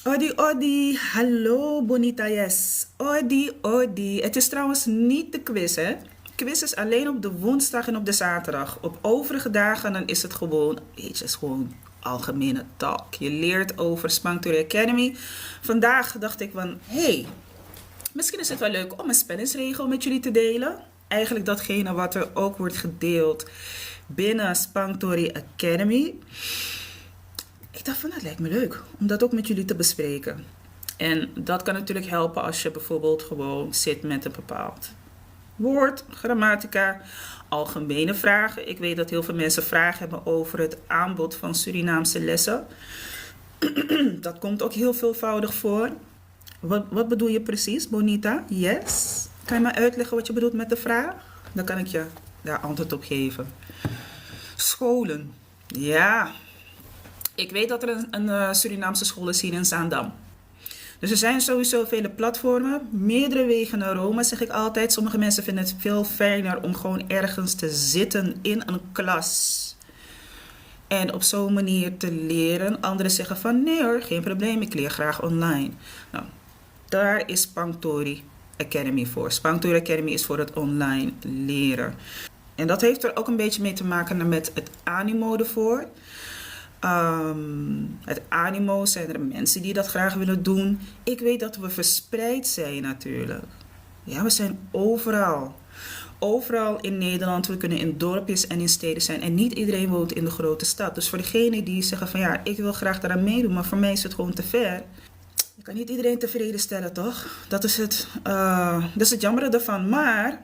Odi, odi, hallo Bonita, yes. Odi, odi. Het is trouwens niet de quiz, hè? Quiz is alleen op de woensdag en op de zaterdag. Op overige dagen dan is het gewoon, weet je, is gewoon algemene talk. Je leert over Spanktory Academy. Vandaag dacht ik van, hey, misschien is het wel leuk om een spellingsregel met jullie te delen. Eigenlijk datgene wat er ook wordt gedeeld binnen Spanktory Academy. Ik dacht van, dat lijkt me leuk om dat ook met jullie te bespreken. En dat kan natuurlijk helpen als je bijvoorbeeld gewoon zit met een bepaald woord, grammatica, algemene vragen. Ik weet dat heel veel mensen vragen hebben over het aanbod van Surinaamse lessen. Dat komt ook heel veelvoudig voor. Wat bedoel je precies, Bonita? Yes? Kan je me uitleggen wat je bedoelt met de vraag? Dan kan ik je daar antwoord op geven. Scholen. Ja, ik weet dat er een Surinaamse school is hier in Zaandam. Dus er zijn sowieso vele platformen, meerdere wegen naar Rome, zeg ik altijd. Sommige mensen vinden het veel fijner om gewoon ergens te zitten in een klas. En op zo'n manier te leren. Anderen zeggen van nee hoor, geen probleem, ik leer graag online. Nou, daar is Spanktory Academy voor. Spanktory Academy is voor het online leren. En dat heeft er ook een beetje mee te maken met het animo ervoor. Het animo, zijn er mensen die dat graag willen doen. Ik weet dat we verspreid zijn natuurlijk. Ja, we zijn overal. Overal in Nederland. We kunnen in dorpjes en in steden zijn. En niet iedereen woont in de grote stad. Dus voor degenen die zeggen van ja, ik wil graag daaraan meedoen, maar voor mij is het gewoon te ver. Je kan niet iedereen tevreden stellen, toch? Dat is het jammere ervan. Maar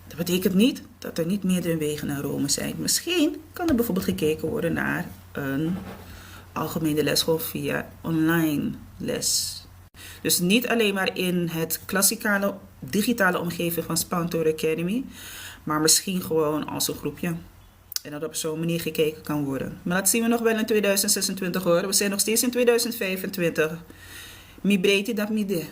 dat betekent niet dat er niet meerdere wegen naar Rome zijn. Misschien kan er bijvoorbeeld gekeken worden naar een algemene les gewoon via online les. Dus niet alleen maar in het klassikale digitale omgeving van Spanktory Academy, maar misschien gewoon als een groepje. En dat op zo'n manier gekeken kan worden. Maar dat zien we nog wel in 2026 hoor. We zijn nog steeds in 2025. Mi breedte dat mi de.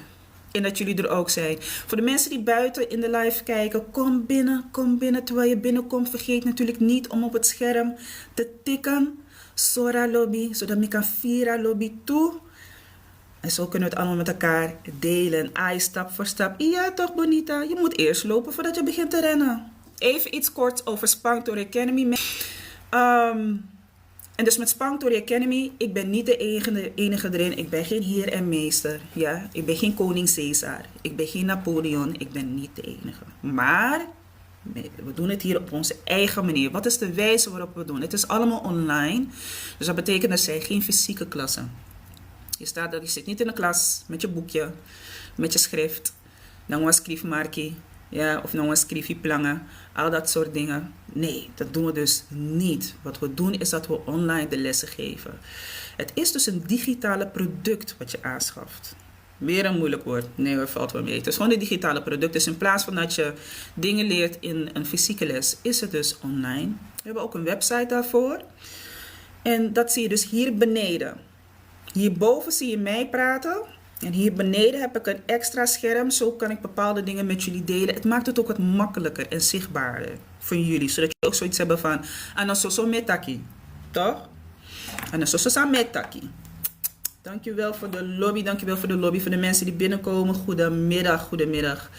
En dat jullie er ook zijn. Voor de mensen die buiten in de live kijken, kom binnen, kom binnen. Terwijl je binnenkomt, vergeet natuurlijk niet om op het scherm te tikken. Sora lobby, zodat ik kan Vira lobby toe. En zo kunnen we het allemaal met elkaar delen. Ai, stap voor stap. Ja toch Bonita, je moet eerst lopen voordat je begint te rennen. Even iets kort over Spanktory Academy. En dus met Spanktory Academy, ik ben niet de enige erin. Ik ben geen heer en meester. Ja? Ik ben geen koning Caesar. Ik ben geen Napoleon. Ik ben niet de enige. Maar we doen het hier op onze eigen manier. Wat is de wijze waarop we het doen? Het is allemaal online. Dus dat betekent dat zijn geen fysieke klassen. Je zit niet in de klas met je boekje, met je schrift. Dan was schriftmarkie. Ja, of nog een schriftje plangen, al dat soort dingen. Nee, dat doen we dus niet. Wat we doen is dat we online de lessen geven. Het is dus een digitale product wat je aanschaft. Weer een moeilijk woord. Nee hoor, valt wel mee. Het is gewoon een digitale product. Dus in plaats van dat je dingen leert in een fysieke les, is het dus online. We hebben ook een website daarvoor. En dat zie je dus hier beneden. Hierboven zie je mij praten. En hier beneden heb ik een extra scherm. Zo kan ik bepaalde dingen met jullie delen. Het maakt het ook wat makkelijker en zichtbaarder voor jullie. Zodat jullie ook zoiets hebben van Anasoso metaki. Toch? Anasoso metaki. Dankjewel voor de lobby. Dankjewel voor de lobby. Voor de mensen die binnenkomen. Goedemiddag. Goedemiddag.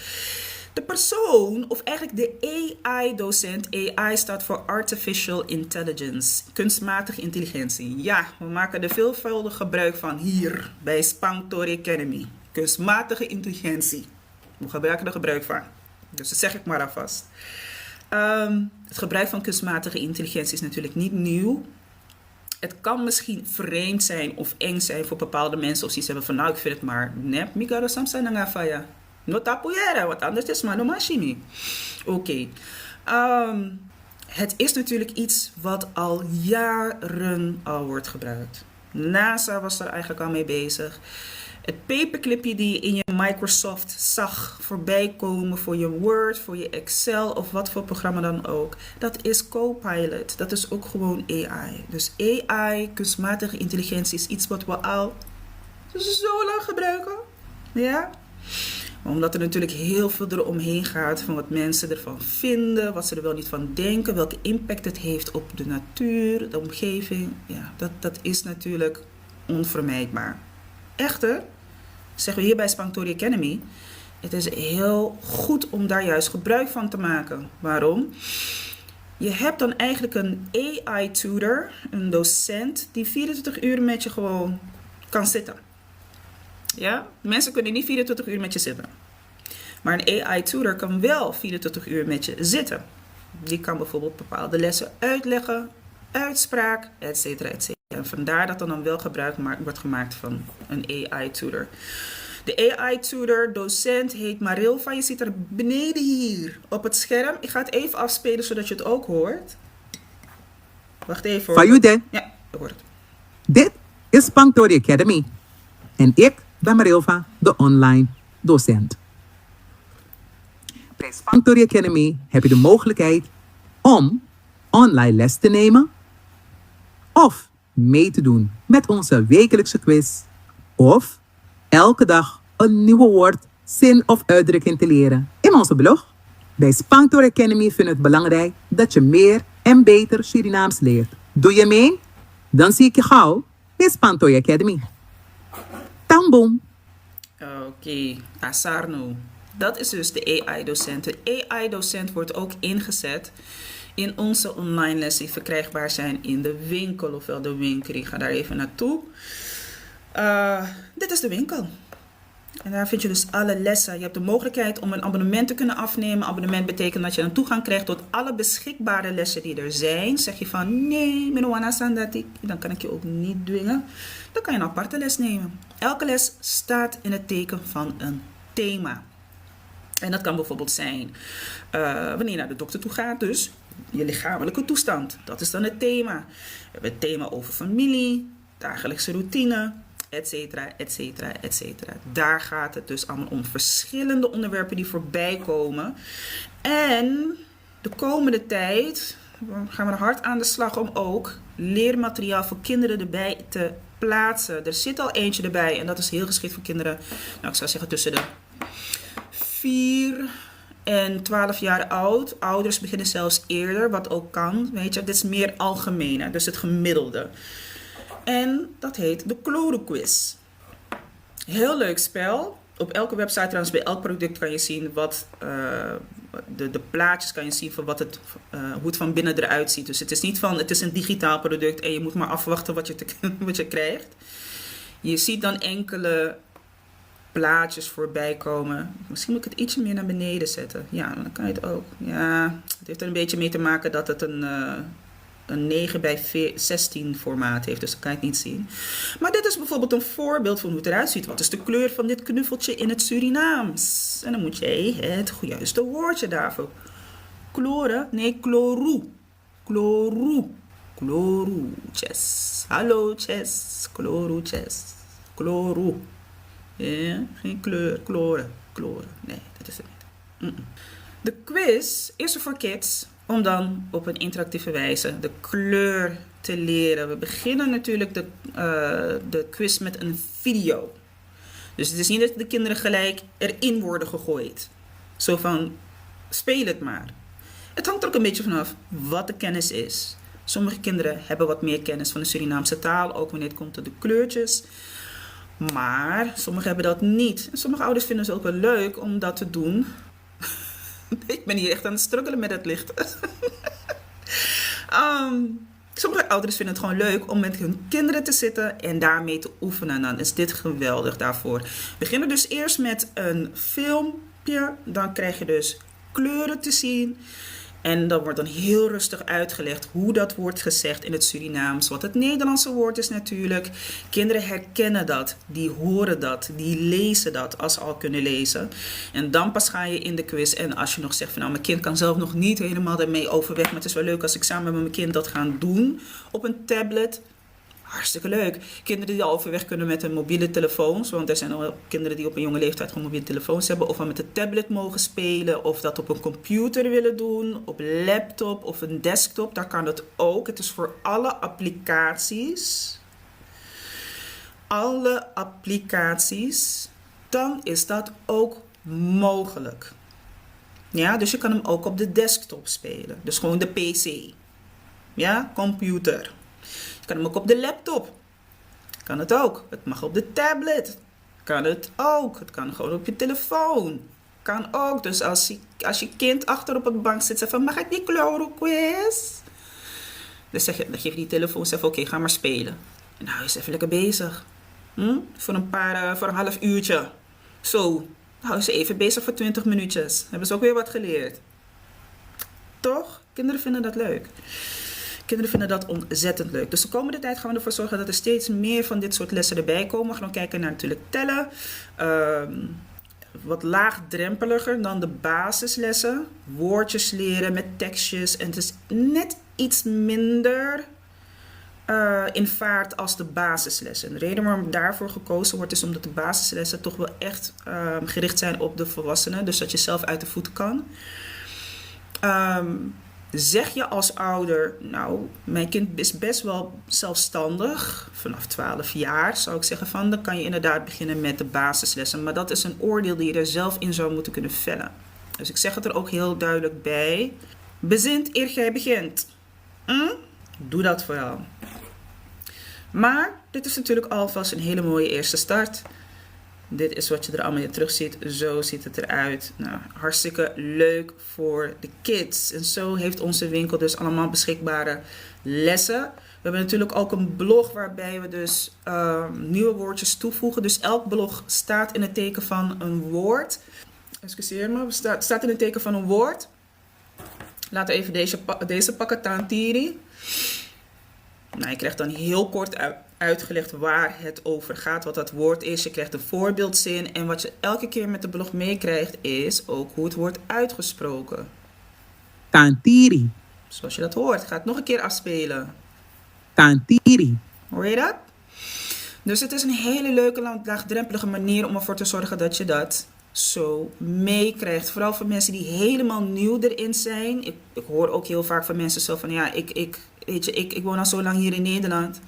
De persoon, of eigenlijk de AI-docent. AI staat voor Artificial Intelligence. Kunstmatige intelligentie. Ja, we maken er veelvuldig gebruik van hier bij Spanktory Academy. Kunstmatige intelligentie. We gebruiken er gebruik van. Dus dat zeg ik maar alvast. Het gebruik van kunstmatige intelligentie is natuurlijk niet nieuw. Het kan misschien vreemd zijn of eng zijn voor bepaalde mensen. Of ze hebben van nou, ik vind het maar nep. Migaro samsa nangafaya. No tapoeira, want anders is maar no machimi. Oké. Het is natuurlijk iets wat al jaren al wordt gebruikt. NASA was er eigenlijk al mee bezig. Het paperclipje die je in je Microsoft zag voorbij komen voor je Word, voor je Excel of wat voor programma dan ook. Dat is Copilot. Dat is ook gewoon AI. Dus AI, kunstmatige intelligentie, is iets wat we al zo lang gebruiken. Ja? Omdat er natuurlijk heel veel eromheen gaat van wat mensen ervan vinden, wat ze er wel niet van denken, welke impact het heeft op de natuur, de omgeving. Ja, dat is natuurlijk onvermijdbaar. Echter, zeggen we hier bij Spanktori Academy, het is heel goed om daar juist gebruik van te maken. Waarom? Je hebt dan eigenlijk een AI-tutor, een docent, die 24 uur met je gewoon kan zitten. Ja? Mensen kunnen niet 24 uur met je zitten. Maar een AI-tutor kan wel 24 uur met je zitten. Die kan bijvoorbeeld bepaalde lessen uitleggen, uitspraak, etc. En vandaar dat er dan wel gebruik wordt gemaakt van een AI-tutor. De AI-tutor, docent, heet Marilva. Je ziet er beneden hier op het scherm. Ik ga het even afspelen zodat je het ook hoort. Wacht even hoor. Fayude, Ja, ik hoor het. dit is Spanktori Academy. En ik ben Marilva, de online docent. Bij Spanktori Academy heb je de mogelijkheid om online les te nemen of mee te doen met onze wekelijkse quiz of elke dag een nieuwe woord, zin of uitdrukking te leren in onze blog. Bij Spanktori Academy vinden we het belangrijk dat je meer en beter Surinaams leert. Doe je mee? Dan zie ik je gauw bij Spanktori Academy. Tamboom! Oké, Asarno. Dat is dus de AI-docent. De AI-docent wordt ook ingezet in onze online lessen die verkrijgbaar zijn in de winkel, ofwel de winkel. Ik ga daar even naartoe. Dit is de winkel. En daar vind je dus alle lessen. Je hebt de mogelijkheid om een abonnement te kunnen afnemen. Abonnement betekent dat je een toegang krijgt tot alle beschikbare lessen die er zijn. Zeg je van nee, dan kan ik je ook niet dwingen. Dan kan je een aparte les nemen. Elke les staat in het teken van een thema. En dat kan bijvoorbeeld zijn wanneer je naar de dokter toe gaat, dus je lichamelijke toestand. Dat is dan het thema. We hebben het thema over familie, dagelijkse routine, etcetera, etcetera, etcetera. Daar gaat het dus allemaal om verschillende onderwerpen die voorbij komen. En de komende tijd gaan we er hard aan de slag om ook leermateriaal voor kinderen erbij te plaatsen. Er zit al eentje erbij en dat is heel geschikt voor kinderen, nou ik zou zeggen tussen de 4 en 12 jaar oud. Ouders beginnen zelfs eerder, wat ook kan. Weet je, dit is meer algemener, dus het gemiddelde. En dat heet de Klorenquiz. Heel leuk spel. Op elke website trouwens, bij elk product kan je zien wat de plaatjes kan je zien van hoe het van binnen eruit ziet. Dus het is niet van, het is een digitaal product en je moet maar afwachten wat je krijgt. Je ziet dan enkele plaatjes voorbij komen. Misschien moet ik het ietsje meer naar beneden zetten. Ja, dan kan je het ook. Ja, het heeft er een beetje mee te maken dat het een 9 bij 16 formaat heeft. Dus dan kan je het niet zien. Maar dit is bijvoorbeeld een voorbeeld van hoe het eruit ziet. Wat is de kleur van dit knuffeltje in het Surinaams? En dan moet je het juiste woordje daarvoor. Kloren? Nee, kloru. Kloru. Kloruches. Hallo, chess. Kloruches. Kloru. Ja, geen kleur, kloren. Nee, dat is het niet. De quiz is er voor kids om dan op een interactieve wijze de kleur te leren. We beginnen natuurlijk de quiz met een video. Dus het is niet dat de kinderen gelijk erin worden gegooid. Zo van, speel het maar. Het hangt er ook een beetje vanaf wat de kennis is. Sommige kinderen hebben wat meer kennis van de Surinaamse taal, ook wanneer het komt tot de kleurtjes. Maar sommigen hebben dat niet. En sommige ouders vinden het ook wel leuk om dat te doen. Ik ben hier echt aan het struggelen met het licht. Sommige ouders vinden het gewoon leuk om met hun kinderen te zitten en daarmee te oefenen. Dan is dit geweldig daarvoor. We beginnen dus eerst met een filmpje. Dan krijg je dus kleuren te zien. En dan wordt dan heel rustig uitgelegd hoe dat wordt gezegd in het Surinaams. Wat het Nederlandse woord is natuurlijk. Kinderen herkennen dat, die horen dat, die lezen dat als ze al kunnen lezen. En dan pas ga je in de quiz. En als je nog zegt van nou, mijn kind kan zelf nog niet helemaal daarmee overweg. Maar het is wel leuk als ik samen met mijn kind dat ga doen op een tablet. Hartstikke leuk. Kinderen die al overweg kunnen met hun mobiele telefoons. Want er zijn al kinderen die op een jonge leeftijd gewoon mobiele telefoons hebben. Of al met een tablet mogen spelen. Of dat op een computer willen doen. Op een laptop of een desktop. Daar kan het ook. Het is voor alle applicaties. Alle applicaties. Dan is dat ook mogelijk. Ja, dus je kan hem ook op de desktop spelen. Dus gewoon de PC. Ja, computer. Je kan hem ook op de laptop. Je Kan het ook. Het mag op de tablet. Kan het ook. Het kan gewoon op je telefoon. Kan ook. Dus als je kind achter op het bank zit, zeg van, mag ik die chloroquiz? Dan geef je die telefoon, zeg oké, ga maar spelen. En nou is even lekker bezig. Voor een half uurtje. Zo, hou ze even bezig voor 20 minuutjes. Hebben ze ook weer wat geleerd. Toch? Kinderen vinden dat leuk. Kinderen vinden dat ontzettend leuk. Dus de komende tijd gaan we ervoor zorgen dat er steeds meer van dit soort lessen erbij komen. We gaan kijken naar natuurlijk tellen. Wat laagdrempeliger dan de basislessen. Woordjes leren met tekstjes. En het is net iets minder in vaart als de basislessen. De reden waarom daarvoor gekozen wordt is omdat de basislessen toch wel echt gericht zijn op de volwassenen. Dus dat je zelf uit de voet kan. Zeg je als ouder, nou, mijn kind is best wel zelfstandig. Vanaf 12 jaar zou ik zeggen van, dan kan je inderdaad beginnen met de basislessen. Maar dat is een oordeel die je er zelf in zou moeten kunnen vellen. Dus ik zeg het er ook heel duidelijk bij. Bezint eer gij begint. Doe dat vooral. Maar dit is natuurlijk alvast een hele mooie eerste start. Dit is wat je er allemaal in terug ziet. Zo ziet het eruit. Nou, hartstikke leuk voor de kids. En zo heeft onze winkel dus allemaal beschikbare lessen. We hebben natuurlijk ook een blog waarbij we dus nieuwe woordjes toevoegen. Dus elk blog staat in het teken van een woord. Excuseer me. Staat in het teken van een woord. Laten we even deze pakken, tantiri. Nou, je krijgt dan heel kort uitgelegd waar het over gaat, wat dat woord is. Je krijgt een voorbeeldzin. En wat je elke keer met de blog meekrijgt is ook hoe het wordt uitgesproken. Tantiri. Zoals je dat hoort. Ik ga het nog een keer afspelen. Tantiri. Hoor je dat? Dus het is een hele leuke, laagdrempelige manier om ervoor te zorgen dat je dat zo meekrijgt. Vooral voor mensen die helemaal nieuw erin zijn. Ik hoor ook heel vaak van mensen zo van, ja, ik woon al zo lang hier in Nederland.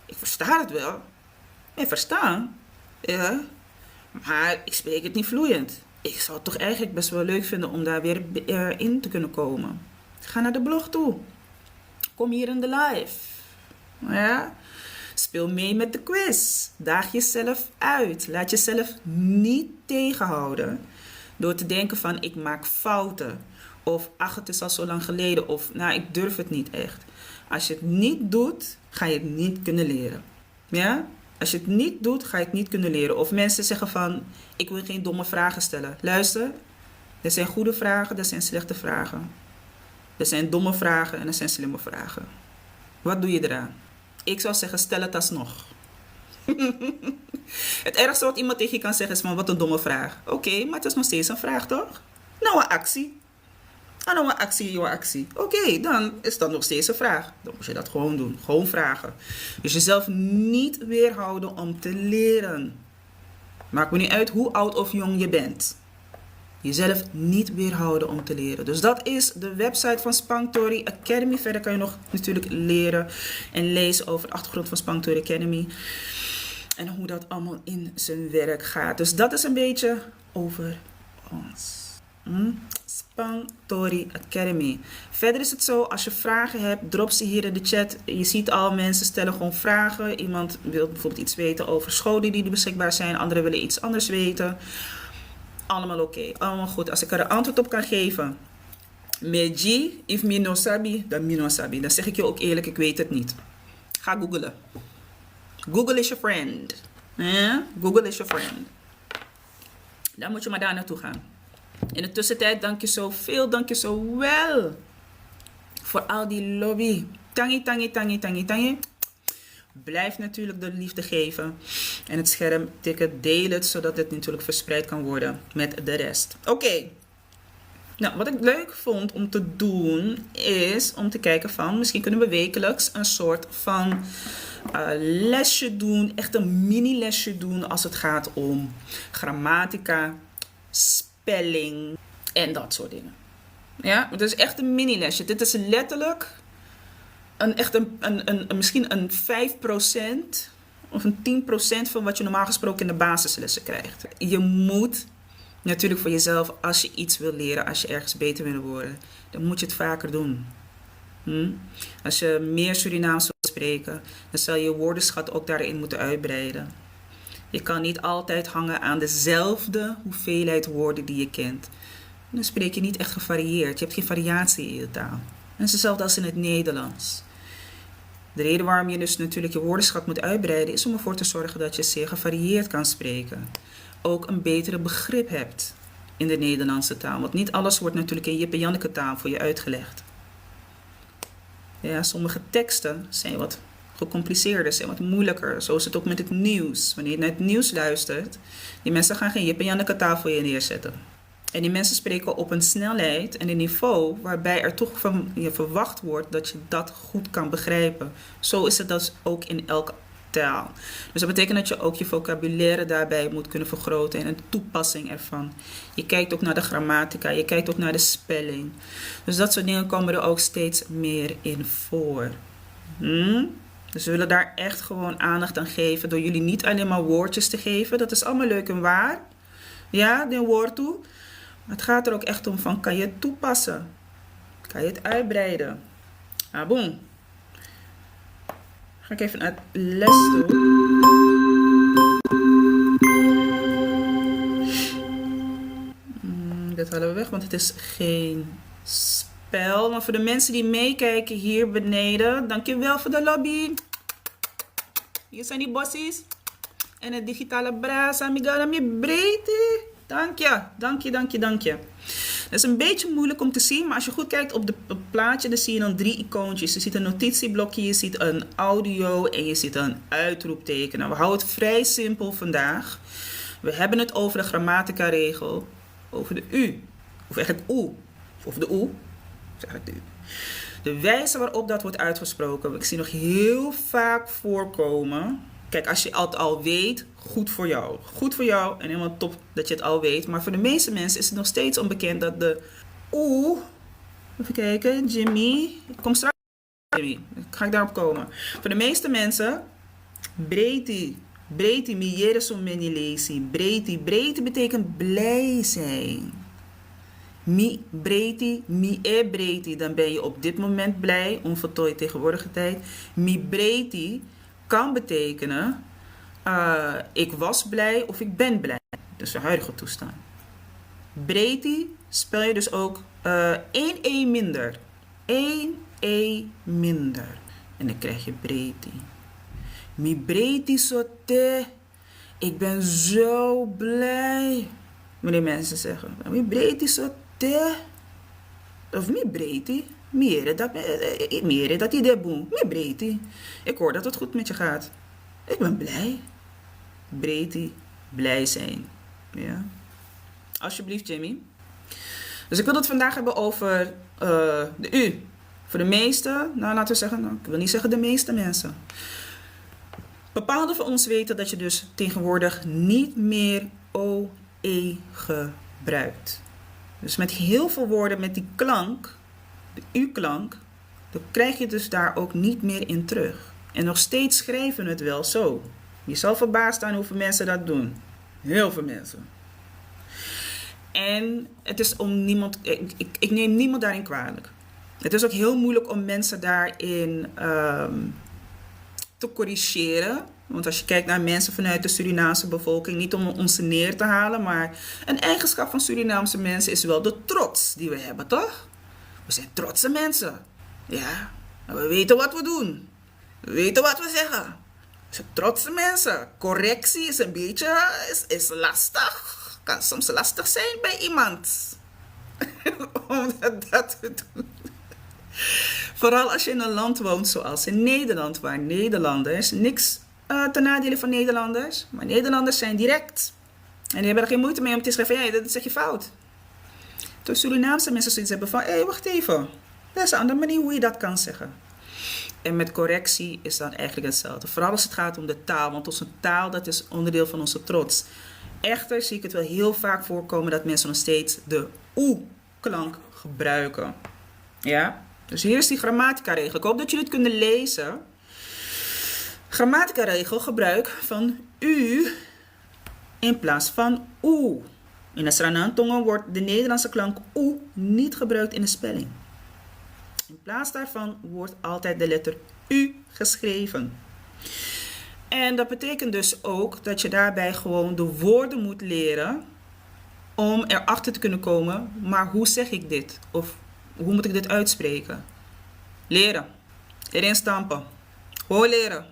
Ik versta het wel. Ik versta. Ja. Maar ik spreek het niet vloeiend. Ik zou het toch eigenlijk best wel leuk vinden om daar weer in te kunnen komen. Ga naar de blog toe. Kom hier in de live. Ja. Speel mee met de quiz. Daag jezelf uit. Laat jezelf niet tegenhouden door te denken van ik maak fouten. Of ach, het is al zo lang geleden. Of nou, ik durf het niet echt. Als je het niet doet, ga je het niet kunnen leren. Ja? Als je het niet doet, ga je het niet kunnen leren. Of mensen zeggen van, ik wil geen domme vragen stellen. Luister, er zijn goede vragen, er zijn slechte vragen. Er zijn domme vragen en er zijn slimme vragen. Wat doe je eraan? Ik zou zeggen, stel het alsnog. Het ergste wat iemand tegen je kan zeggen is van, wat een domme vraag. Oké, maar het is nog steeds een vraag, toch? Nou, een actie. Nou, een actie, jouw actie. Oké, dan is dat nog steeds een vraag. Dan moet je dat gewoon doen. Gewoon vragen. Dus jezelf niet weerhouden om te leren. Maakt me niet uit hoe oud of jong je bent. Jezelf niet weerhouden om te leren. Dus dat is de website van Spanktori Academy. Verder kan je nog natuurlijk leren en lezen over de achtergrond van Spanktori Academy. En hoe dat allemaal in zijn werk gaat. Dus dat is een beetje over ons. Spanktori Academy. Verder is het zo, als je vragen hebt, drop ze hier in de chat. Je ziet al, mensen stellen gewoon vragen. Iemand wil bijvoorbeeld iets weten over scholen die beschikbaar zijn. Anderen willen iets anders weten. Allemaal oké, allemaal goed. Als ik er een antwoord op kan geven. Meji, if me no sabi, dan me no sabi. Dan zeg ik je ook eerlijk, ik weet het niet. Ga googlen. Google is your friend. Google is your friend. Dan moet je maar daar naartoe gaan. In de tussentijd, dank je zoveel, dank je zo wel. Voor al die lobby. Tangi. Blijf natuurlijk de liefde geven. En het scherm tikken, deel het, zodat het natuurlijk verspreid kan worden met de rest. Oké. Nou, wat ik leuk vond om te doen, is om te kijken van, misschien kunnen we wekelijks een soort van lesje doen. Echt een mini-lesje doen als het gaat om grammatica, spelling en dat soort dingen. Ja, het is echt een mini-lesje. Dit is letterlijk misschien een 5% of een 10% van wat je normaal gesproken in de basislessen krijgt. Je moet natuurlijk voor jezelf, als je iets wil leren, als je ergens beter wil worden, dan moet je het vaker doen. Hm? Als je meer Surinaams wil spreken, dan zal je je woordenschat ook daarin moeten uitbreiden. Je kan niet altijd hangen aan dezelfde hoeveelheid woorden die je kent. Dan spreek je niet echt gevarieerd. Je hebt geen variatie in je taal. En het is hetzelfde als in het Nederlands. De reden waarom je dus natuurlijk je woordenschat moet uitbreiden is om ervoor te zorgen dat je zeer gevarieerd kan spreken. Ook een betere begrip hebt in de Nederlandse taal. Want niet alles wordt natuurlijk in Jip en Janneke taal voor je uitgelegd. Ja, sommige teksten zijn wat gecompliceerder, zijn wat moeilijker. Zo is het ook met het nieuws. Wanneer je naar het nieuws luistert, die mensen gaan geen Jip en Janneke taal voor je neerzetten. En die mensen spreken op een snelheid en een niveau waarbij er toch van je verwacht wordt dat je dat goed kan begrijpen. Zo is het dus ook in elke taal. Dus dat betekent dat je ook je vocabulaire daarbij moet kunnen vergroten en een toepassing ervan. Je kijkt ook naar de grammatica, je kijkt ook naar de spelling. Dus dat soort dingen komen er ook steeds meer in voor. Dus we willen daar echt gewoon aandacht aan geven door jullie niet alleen maar woordjes te geven. Dat is allemaal leuk en waar. Ja, de woord toe. Maar het gaat er ook echt om van, kan je het toepassen? Kan je het uitbreiden? Ah, boom. Ga ik even naar het les toe. Dit halen we weg, want het is geen spel. Maar voor de mensen die meekijken hier beneden, dankjewel voor de lobby. Hier zijn die bossies. En het digitale braas, amigala, mi breedte. Dank je, dank je, dank je, dank je. Het is een beetje moeilijk om te zien, maar als je goed kijkt op het plaatje, dan zie je dan 3 icoontjes. Je ziet een notitieblokje, je ziet een audio en je ziet een uitroepteken. Nou, we houden het vrij simpel vandaag. We hebben het over de grammatica-regel, over de U, of eigenlijk oe, of de oe, zeg ik de U. De wijze waarop dat wordt uitgesproken, ik zie nog heel vaak voorkomen. Kijk, als je het al weet, goed voor jou. Goed voor jou en helemaal top dat je het al weet. Maar voor de meeste mensen is het nog steeds onbekend dat de oe... Even kijken, Jimmy. Ik kom straks, Jimmy. Ga ik daarop komen. Voor de meeste mensen, breedte. Breedte, mi jere so many lazy. Breedte. Breedte betekent blij zijn. Mi breedte, mi e breedte. Dan ben je op dit moment blij, onvoltooid tegenwoordige tijd. Mi breedte kan betekenen, ik was blij of ik ben blij. Dus de huidige toestand. Breedte spel je dus ook 1 e minder. 1 e minder. En dan krijg je breedte. Mi breedte sote. Ik ben zo blij. Wanneer mensen zeggen, mi breedte sote. Of mi breedte. Meer dat idee boem. Meer breedte. Ik hoor dat het goed met je gaat. Ik ben blij. Breedte, blij zijn. Ja. Alsjeblieft, Jimmy. Dus ik wil het vandaag hebben over de U. Voor de meeste, nou laten we zeggen, ik wil niet zeggen de meeste mensen. Bepaalden van ons weten dat je dus tegenwoordig niet meer OE gebruikt. Dus met heel veel woorden met die klank, de U-klank, dan krijg je dus daar ook niet meer in terug. En nog steeds schrijven het wel zo. Je zal verbaasd staan hoeveel mensen dat doen. Heel veel mensen. En het is om niemand, ik neem niemand daarin kwalijk. Het is ook heel moeilijk om mensen daarin te corrigeren. Want als je kijkt naar mensen vanuit de Surinaamse bevolking, niet om ons neer te halen, maar een eigenschap van Surinaamse mensen is wel de trots die we hebben, toch? We zijn trotse mensen. Ja, we weten wat we doen. We weten wat we zeggen. We zijn trotse mensen. Correctie is een beetje is lastig. Kan soms lastig zijn bij iemand. Om dat te doen. Vooral als je in een land woont zoals in Nederland, waar Nederlanders, niks ten nadele van Nederlanders, maar Nederlanders zijn direct. En die hebben er geen moeite mee om te schrijven, ja, dat zeg je fout. Toen Surinaamse mensen zoiets hebben van, hé, wacht even. Dat is een andere manier hoe je dat kan zeggen. En met correctie is dat eigenlijk hetzelfde. Vooral als het gaat om de taal, want onze taal, dat is onderdeel van onze trots. Echter zie ik het wel heel vaak voorkomen dat mensen nog steeds de oe-klank gebruiken. Ja? Dus hier is die grammatica-regel. Ik hoop dat jullie het kunnen lezen. Grammatica-regel, gebruik van u in plaats van oe. In de Sranantongen wordt de Nederlandse klank oe niet gebruikt in de spelling. In plaats daarvan wordt altijd de letter U geschreven. En dat betekent dus ook dat je daarbij gewoon de woorden moet leren om erachter te kunnen komen, maar hoe zeg ik dit? Of hoe moet ik dit uitspreken? Leren. Erin stampen. Gewoon leren.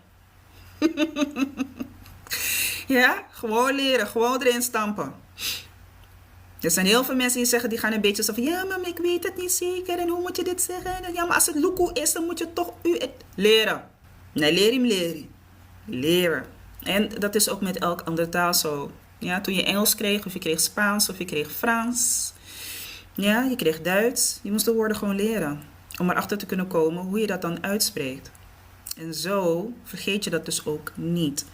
Ja, gewoon leren. Gewoon erin stampen. Er zijn heel veel mensen die zeggen, die gaan een beetje zo van, ja, maar ik weet het niet zeker. En hoe moet je dit zeggen? Ja, maar als het luku is, dan moet je toch leren. Nee, leren. Leren. En dat is ook met elk andere taal zo. Ja, toen je Engels kreeg, of je kreeg Spaans, of je kreeg Frans. Ja, je kreeg Duits. Je moest de woorden gewoon leren. Om erachter te kunnen komen hoe je dat dan uitspreekt. En zo vergeet je dat dus ook niet.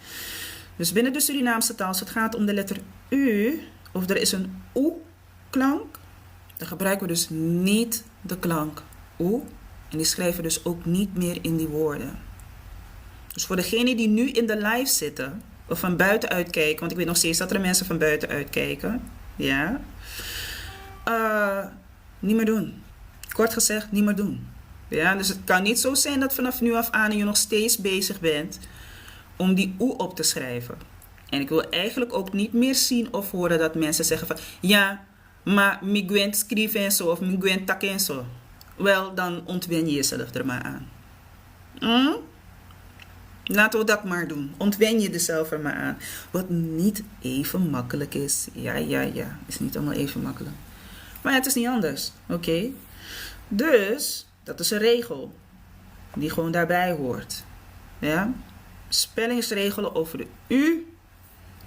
Dus binnen de Surinaamse taal, als het gaat om de letter U, of er is een oe-klank, dan gebruiken we dus niet de klank oe. En die schrijven we dus ook niet meer in die woorden. Dus voor degenen die nu in de live zitten, of van buiten uitkijken, want ik weet nog steeds dat er mensen van buiten uitkijken. Ja. Niet meer doen. Kort gezegd, niet meer doen. Ja, dus het kan niet zo zijn dat vanaf nu af aan je nog steeds bezig bent om die oe op te schrijven. En ik wil eigenlijk ook niet meer zien of horen dat mensen zeggen van, ja, maar miguen schrijven en zo, of miguen takken en zo. Wel, dan ontwen je jezelf er maar aan. Laten we dat maar doen. Ontwen je er zelf er maar aan. Wat niet even makkelijk is. Ja. Is niet allemaal even makkelijk. Maar ja, het is niet anders. Oké? Dus, dat is een regel. Die gewoon daarbij hoort. Ja? Spellingsregelen over de U,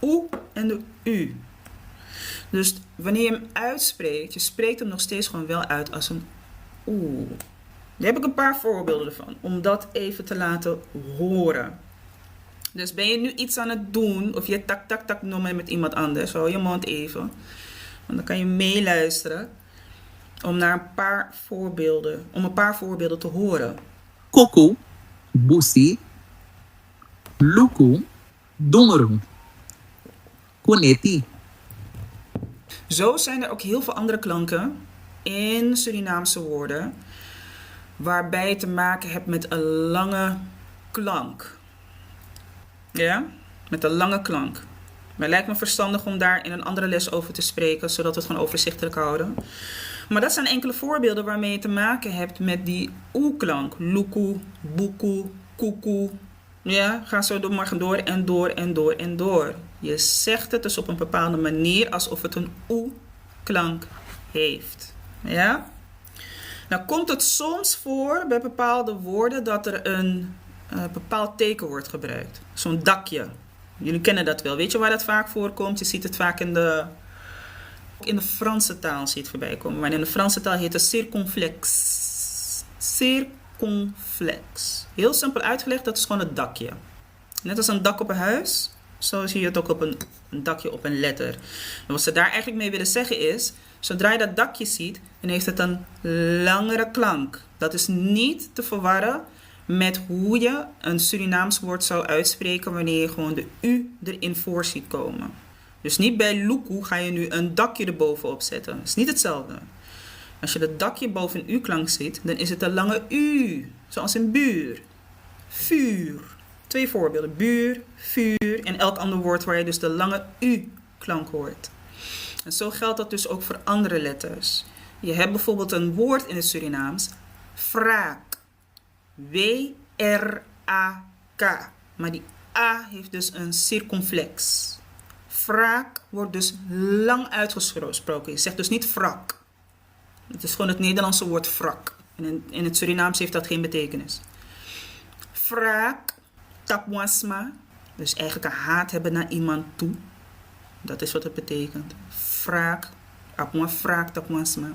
oe en de U. Dus wanneer je hem uitspreekt, je spreekt hem nog steeds gewoon wel uit als een oe. Daar heb ik een paar voorbeelden ervan, om dat even te laten horen. Dus ben je nu iets aan het doen, of je tak noemen met iemand anders, hou je mond even. Want dan kan je meeluisteren om naar een paar voorbeelden te horen. Koko, busi, luku, dongerum, koneti. Zo zijn er ook heel veel andere klanken in Surinaamse woorden, waarbij je te maken hebt met een lange klank. Ja, met een lange klank. Maar het lijkt me verstandig om daar in een andere les over te spreken, zodat we het gewoon overzichtelijk houden. Maar dat zijn enkele voorbeelden waarmee je te maken hebt met die oe-klank. Luku, buku, kuku. Ja, ga zo maar door. Je zegt het dus op een bepaalde manier alsof het een oe-klank heeft. Ja? Nou komt het soms voor bij bepaalde woorden dat er een bepaald teken wordt gebruikt. Zo'n dakje. Jullie kennen dat wel. Weet je waar dat vaak voorkomt? Je ziet het vaak in de Franse taal zie je het voorbij komen. Maar in de Franse taal heet het circonflex. Circonflex. Heel simpel uitgelegd, dat is gewoon het dakje. Net als een dak op een huis, zo zie je het ook op een dakje op een letter. En wat ze daar eigenlijk mee willen zeggen is, zodra je dat dakje ziet, dan heeft het een langere klank. Dat is niet te verwarren met hoe je een Surinaams woord zou uitspreken wanneer je gewoon de U erin voor ziet komen. Dus niet bij luku ga je nu een dakje erbovenop zetten. Dat is niet hetzelfde. Als je dat dakje boven een U-klank ziet, dan is het een lange U. Zoals in buur. Vuur. 2 voorbeelden. Buur, vuur en elk ander woord waar je dus de lange U-klank hoort. En zo geldt dat dus ook voor andere letters. Je hebt bijvoorbeeld een woord in het Surinaams. Wraak. W-R-A-K. Maar die A heeft dus een circumflex. Wraak wordt dus lang uitgesproken. Je zegt dus niet wrak. Het is gewoon het Nederlandse woord wrak. En in het Surinaams heeft dat geen betekenis. Wraak, tapwasma. Dus eigenlijk een haat hebben naar iemand toe. Dat is wat het betekent. Wraak, apwa wraak, tapwasma.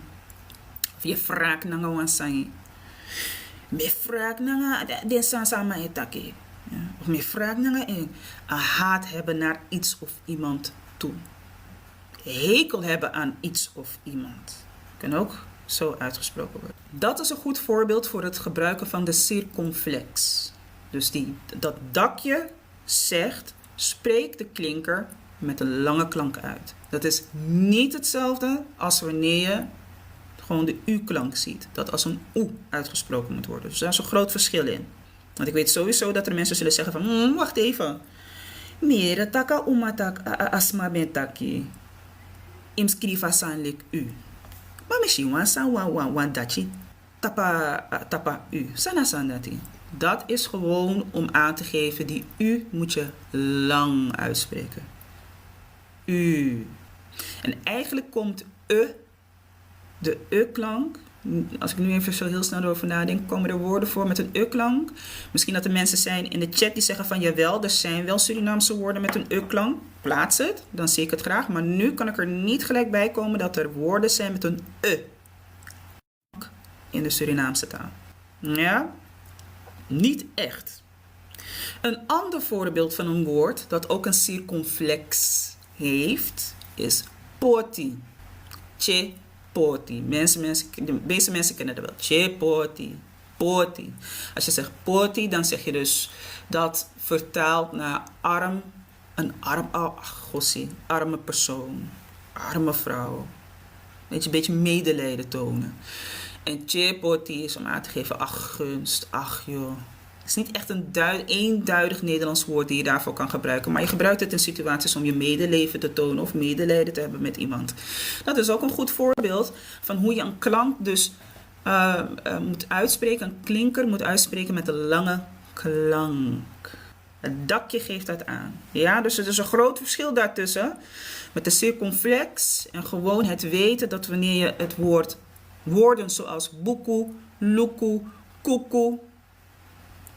Of je wraak nanga wansai. Me wraak nanga den sansama etake. Ja. Of meer vraag naar een haat hebben naar iets of iemand toe. Hekel hebben aan iets of iemand. Kan ook zo uitgesproken worden. Dat is een goed voorbeeld voor het gebruiken van de circumflex. Dus dat dakje zegt, spreek de klinker met een lange klank uit. Dat is niet hetzelfde als wanneer je gewoon de U-klank ziet. Dat als een oe uitgesproken moet worden. Dus daar is een groot verschil in. Want ik weet sowieso dat er mensen zullen zeggen van, wacht even. Mere taka umatak asma bentaki. Im skrifa sanlik u. Maar misschien wan dachi tapa u. Sana sandati. Dat is gewoon om aan te geven, die u moet je lang uitspreken. U. En eigenlijk komt de klank. Als ik nu even zo heel snel over nadenk, komen er woorden voor met een klank. Misschien dat er mensen zijn in de chat die zeggen van, jawel, er zijn wel Surinaamse woorden met een klank. Plaats het, dan zie ik het graag. Maar nu kan ik er niet gelijk bij komen dat er woorden zijn met een in de Surinaamse taal. Ja? Niet echt. Een ander voorbeeld van een woord dat ook een circumflex heeft, is poti. Che poti. De meeste mensen kennen dat wel. Che poti. Poti. Als je zegt poti, dan zeg je dus dat vertaald naar arm. Arme persoon. Arme vrouw. Weet je, een beetje medelijden tonen. En che poti is om aan te geven, ach gunst, ach joh. Het is niet echt een eenduidig Nederlands woord die je daarvoor kan gebruiken. Maar je gebruikt het in situaties om je medeleven te tonen of medelijden te hebben met iemand. Dat is ook een goed voorbeeld van hoe je een klank dus moet uitspreken. Een klinker moet uitspreken met een lange klank. Het dakje geeft dat aan. Ja, dus er is een groot verschil daartussen. Met de circumflex en gewoon het weten dat wanneer je het woorden zoals buku, luku, kuku,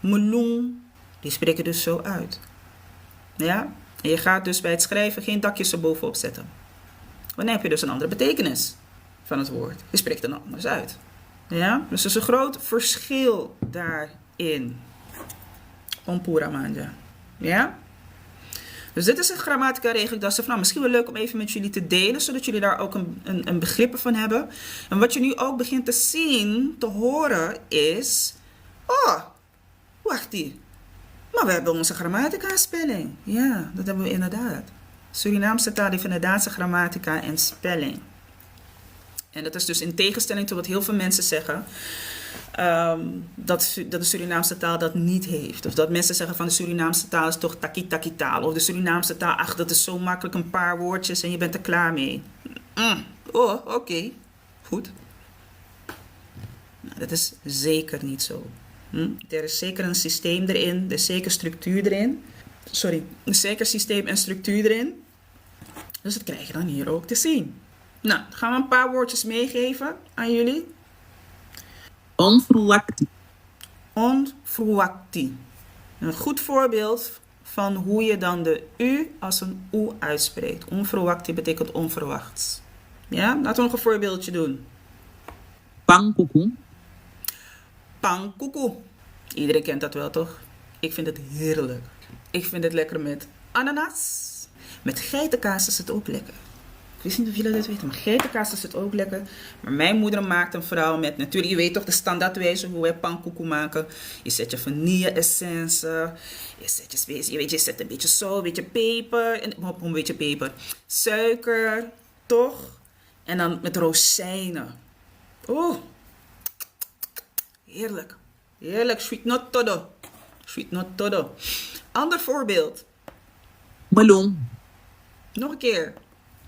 meloen, die spreken dus zo uit. Ja? En je gaat dus bij het schrijven geen dakjes erbovenop zetten. Dan heb je dus een andere betekenis van het woord. Je spreekt het anders uit. Ja? Dus er is een groot verschil daarin. Ompura manja. Ja? Dus dit is een grammatica regel. Ik dacht van, misschien wel leuk om even met jullie te delen, zodat jullie daar ook een begrip van hebben. En wat je nu ook begint te zien, te horen, is, wacht die. Maar we hebben onze grammatica spelling. Ja, dat hebben we inderdaad. Surinaamse taal heeft inderdaad zijn grammatica en spelling. En dat is dus in tegenstelling tot wat heel veel mensen zeggen, dat de Surinaamse taal dat niet heeft. Of dat mensen zeggen van de Surinaamse taal is toch taki-taki taal. Of de Surinaamse taal, ach, dat is zo makkelijk, een paar woordjes en je bent er klaar mee. Oké. Goed. Nou, dat is zeker niet zo. Er is zeker een systeem erin, er is zeker structuur erin. Een zeker systeem en structuur erin. Dus dat krijg je dan hier ook te zien. Nou, dan gaan we een paar woordjes meegeven aan jullie. Onverwacht. Onverwakti. Een goed voorbeeld van hoe je dan de u als een oe uitspreekt. Onverwakti betekent onverwachts. Ja, laten we nog een voorbeeldje doen. Pangkuku. Pangkuku. Iedereen kent dat wel, toch? Ik vind het heerlijk. Ik vind het lekker met ananas. Met geitenkaas is het ook lekker. Ik wist niet of jullie dat weten, maar geitenkaas is het ook lekker. Maar mijn moeder maakt een verhaal met, natuurlijk, je weet toch de standaardwijze hoe wij pannenkoeken maken. Je zet je vanille-essence, je zet een beetje zout, een beetje peper, een beetje peper, suiker, toch? En dan met rozijnen. Oh, heerlijk. Heerlijk, sweet not todo. Sweet not todo. Ander voorbeeld. Meloen. Nog een keer.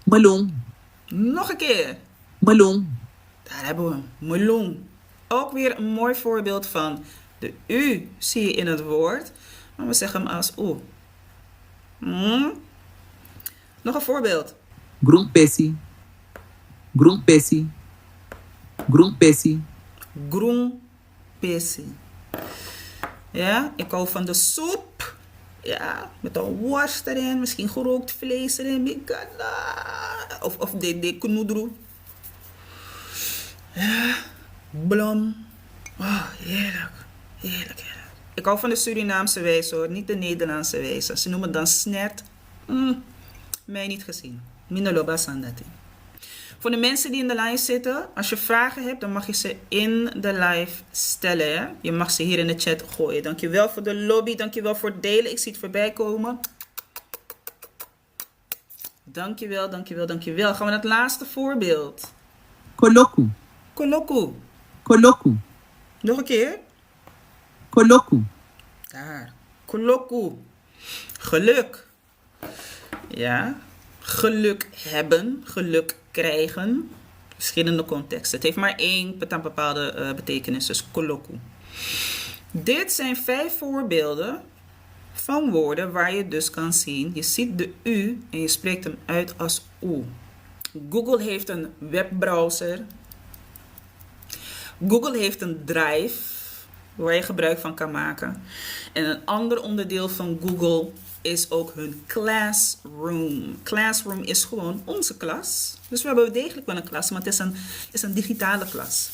Meloen. Nog een keer. Meloen. Daar hebben we hem. Meloen. Ook weer een mooi voorbeeld van de u zie je in het woord. Maar we zeggen hem als oe. Nog een voorbeeld. Groenpessie. Groenpessie. Groenpessie. Groenpessie. Ja, ik hou van de soep. Ja, met een worst erin, misschien gerookt vlees erin. Of de knoedroe. Ja, blom. Oh, heerlijk. Heerlijk, heerlijk. Ik hou van de Surinaamse wijze hoor, niet de Nederlandse wijze. Ze noemen het dan snert. Mij niet gezien. Minoloba sandati. Voor de mensen die in de live zitten, als je vragen hebt, dan mag je ze in de live stellen. Hè? Je mag ze hier in de chat gooien. Dankjewel voor de lobby, dankjewel voor het delen. Ik zie het voorbij komen. Dankjewel, dankjewel, dankjewel. Gaan we naar het laatste voorbeeld. Koloku. Koloku. Koloku. Nog een keer. Koloku. Daar. Koloku. Geluk. Ja. Geluk hebben. Geluk krijgen. Verschillende contexten. Het heeft maar één bepaalde betekenis. Dus koloku. Dit zijn 5 voorbeelden van woorden waar je dus kan zien. Je ziet de U en je spreekt hem uit als oe. Google heeft een webbrowser. Google heeft een drive waar je gebruik van kan maken. En een ander onderdeel van Google is ook hun Classroom. Classroom is gewoon onze klas. Dus we hebben degelijk wel een klas, maar het is een digitale klas.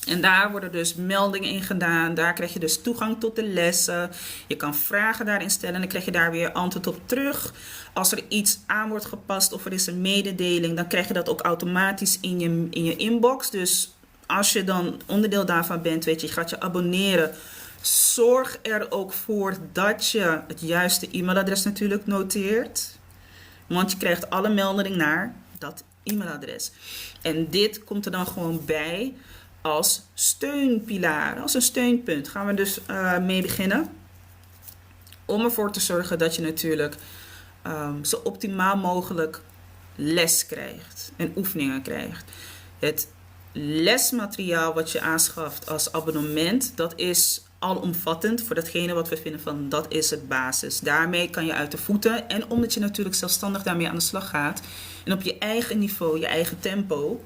En daar worden dus meldingen in gedaan. Daar krijg je dus toegang tot de lessen. Je kan vragen daarin stellen en dan krijg je daar weer antwoord op terug. Als er iets aan wordt gepast of er is een mededeling, dan krijg je dat ook automatisch in je inbox. Dus als je dan onderdeel daarvan bent, weet je, je gaat je abonneren. Zorg er ook voor dat je het juiste e-mailadres natuurlijk noteert. Want je krijgt alle meldingen naar dat e-mailadres. En dit komt er dan gewoon bij als steunpilaar, als een steunpunt. Gaan we dus mee beginnen. Om ervoor te zorgen dat je natuurlijk zo optimaal mogelijk les krijgt en oefeningen krijgt. Het lesmateriaal wat je aanschaft als abonnement, dat is alomvattend voor datgene wat we vinden van dat is het basis. Daarmee kan je uit de voeten en omdat je natuurlijk zelfstandig daarmee aan de slag gaat en op je eigen niveau, je eigen tempo,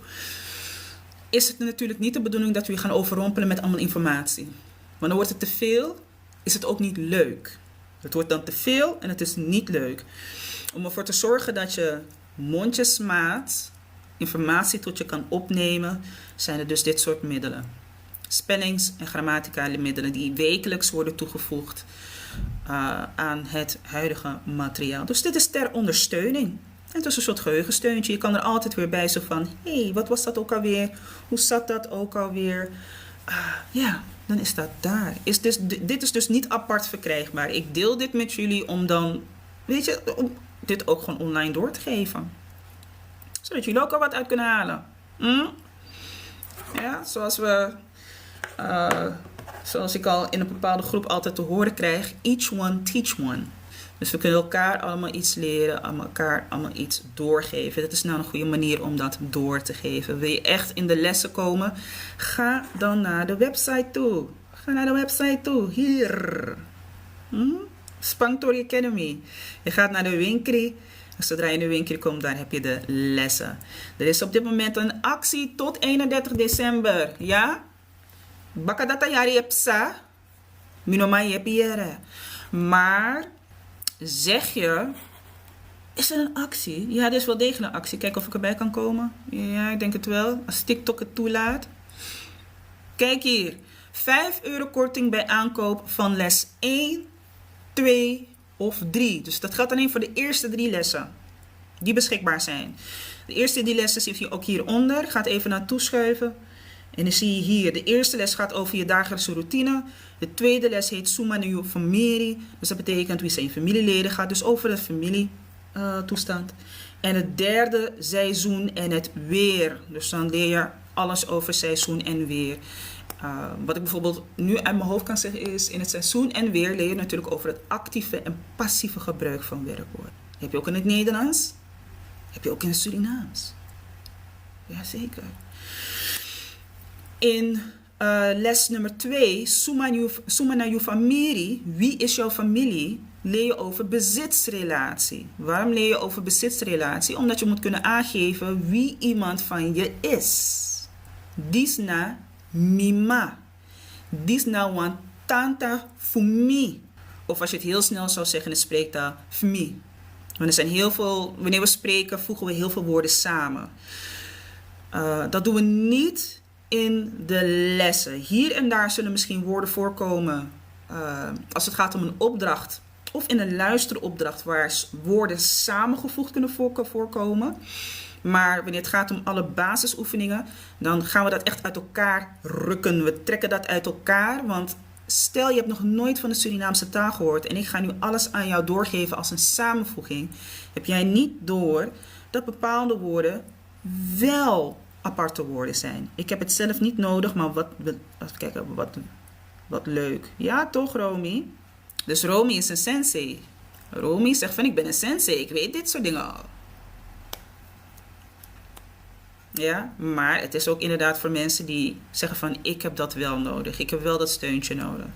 is het natuurlijk niet de bedoeling dat we je gaan overrompelen met allemaal informatie. Want dan wordt het te veel, is het ook niet leuk. Het wordt dan te veel en het is niet leuk. Om ervoor te zorgen dat je mondjesmaat informatie tot je kan opnemen, zijn er dus dit soort middelen. Spellings- en grammaticale middelen die wekelijks worden toegevoegd aan het huidige materiaal. Dus dit is ter ondersteuning. Het is een soort geheugensteuntje. Je kan er altijd weer bij zo van, hé, wat was dat ook alweer? Hoe zat dat ook alweer? Ja, dan is dat daar. Dit is dus niet apart verkrijgbaar. Ik deel dit met jullie om dan, weet je, om dit ook gewoon online door te geven. Zodat jullie ook al wat uit kunnen halen. Ja, zoals ik al in een bepaalde groep altijd te horen krijg, each one teach one. Dus we kunnen elkaar allemaal iets leren, elkaar allemaal iets doorgeven. Dat is nou een goede manier om dat door te geven. Wil je echt in de lessen komen? Ga dan naar de website toe. Ga naar de website toe. Hier. Spanktori Academy. Je gaat naar de winkel. Zodra je in de winkel komt, daar heb je de lessen. Er is op dit moment een actie tot 31 december. Ja? Bakadata yari epsa. Minoma yepiere. Maar zeg je, is er een actie? Ja, er is wel degelijk een actie. Kijk of ik erbij kan komen. Ja, ik denk het wel. Als TikTok het toelaat. Kijk hier. €5 korting bij aankoop van les 1, 2 of 3. Dus dat geldt alleen voor de eerste 3 lessen die beschikbaar zijn. De eerste 3 lessen zie je ook hieronder. Gaat even naartoe schuiven. En dan zie je hier, de eerste les gaat over je dagelijkse routine. De tweede les heet Suma no Famiri. Dus dat betekent wie zijn familieleden. Gaat dus over de familietoestand. En het derde, seizoen en het weer. Dus dan leer je alles over seizoen en weer. Wat ik bijvoorbeeld nu uit mijn hoofd kan zeggen is, in het seizoen en weer leer je natuurlijk over het actieve en passieve gebruik van werkwoorden. Heb je ook in het Nederlands? Heb je ook in het Surinaams? Jazeker. In les nummer 2, Suma na famiri, wie is jouw familie, leer je over bezitsrelatie. Waarom leer je over bezitsrelatie? Omdat je moet kunnen aangeven wie iemand van je is. Disna mima. Disna wan tanta fumi. Of als je het heel snel zou zeggen in de spreektaal, fmi. Want er zijn heel veel, wanneer we spreken, voegen we heel veel woorden samen. Dat doen we niet in de lessen. Hier en daar zullen misschien woorden voorkomen als het gaat om een opdracht of in een luisteropdracht waar woorden samengevoegd kunnen voorkomen. Maar wanneer het gaat om alle basisoefeningen, dan gaan we dat echt uit elkaar rukken. We trekken dat uit elkaar, want stel je hebt nog nooit van de Surinaamse taal gehoord en ik ga nu alles aan jou doorgeven als een samenvoeging. Heb jij niet door dat bepaalde woorden wel aparte woorden zijn. Ik heb het zelf niet nodig, maar wat leuk. Ja, toch, Romy? Dus Romy is een sensei. Romy zegt van, ik ben een sensei. Ik weet dit soort dingen al. Ja, maar het is ook inderdaad voor mensen die zeggen van, ik heb dat wel nodig. Ik heb wel dat steuntje nodig.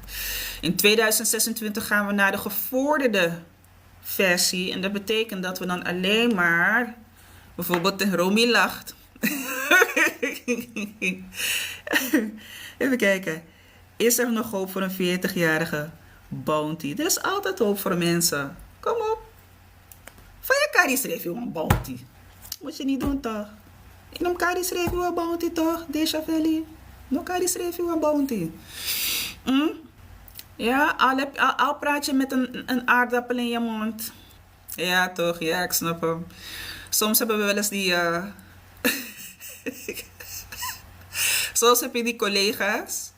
In 2026 gaan we naar de gevorderde versie. En dat betekent dat we dan alleen maar, bijvoorbeeld Romy lacht. Even kijken. Is er nog hoop voor een 40-jarige bounty? Er is altijd hoop voor mensen. Kom op. Van je kari schreef je een bounty. Moet je niet doen toch? In een kari schreef je een bounty toch? Deze Valley. No kari schreef je een bounty. Ja, al praat je met een aardappel in je mond. Ja toch, ja ik snap hem. Soms hebben we wel eens die... Soms heb je die collega's.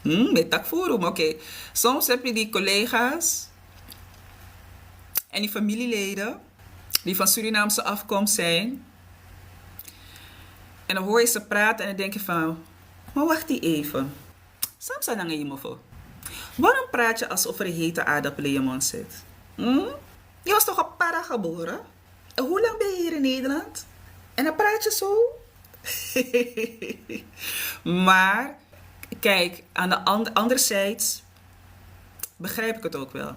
Met takforum, oké. Soms heb je die collega's en die familieleden die van Surinaamse afkomst zijn. En dan hoor je ze praten en dan denk je van, maar wacht die even. Soms zijn je me voor. Waarom praat je alsof er een hete aardappel in je mond zit? Je was toch een para geboren? En hoe lang ben je hier in Nederland? En dan praat je zo? Maar, kijk, aan de anderzijds begrijp ik het ook wel.